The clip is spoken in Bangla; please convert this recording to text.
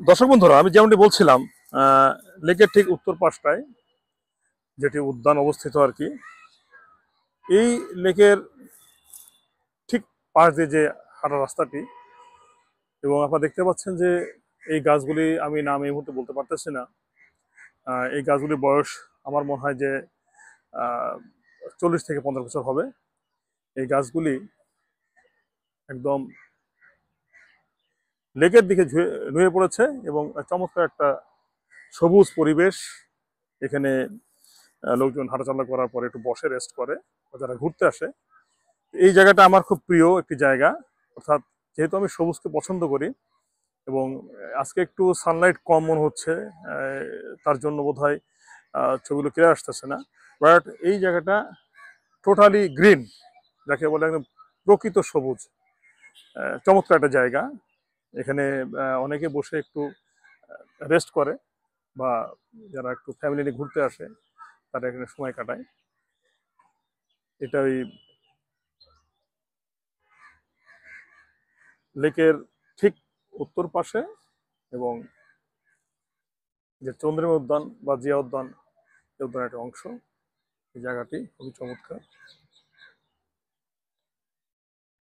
দর্শক বন্ধুরা, আমি যেমনটি বলছিলাম, লেকের ঠিক উত্তর পাশটায় যেটি উদ্যান অবস্থিত আর কি। এই লেকের ঠিক পাশ দিয়ে যে হাঁটা রাস্তাটি, এবং আপনারা দেখতে পাচ্ছেন যে এই গাছগুলি, আমি নাম এই মুহূর্তে বলতে পারতেছি না। এই গাছগুলির বয়স আমার মনে হয় যে 40 থেকে 50 বছর হবে। এই গাছগুলি একদম লেকের দিকে নুয়ে পড়েছে এবং চমৎকার একটা সবুজ পরিবেশ। এখানে লোকজন হাঁটাচলা করার পরে একটু বসে রেস্ট করে, বা যারা ঘুরতে আসে। এই জায়গাটা আমার খুব প্রিয় একটি জায়গা। অর্থাৎ যেহেতু আমি সবুজকে পছন্দ করি, এবং আজকে একটু সানলাইট কম মনে হচ্ছে, তার জন্য বোধহয় ছবিগুলো ক্লিয়ার আসতেছে না। বাট এই জায়গাটা টোটালি গ্রিন, যাকে বলে একদম প্রকৃত সবুজ। চমৎকার একটা জায়গা। এখানে অনেকে বসে একটু রেস্ট করে, বা যারা একটু ফ্যামিলি নিয়ে ঘুরতে আসে তারা এখানে সময় কাটায়। এটা ওই লেকের ঠিক উত্তর পাশে, এবং যে চন্দ্রিমা উদ্যান বা জিয়া উদ্যান, এই উদ্যানের একটা অংশ। এই জায়গাটি খুবই চমৎকার।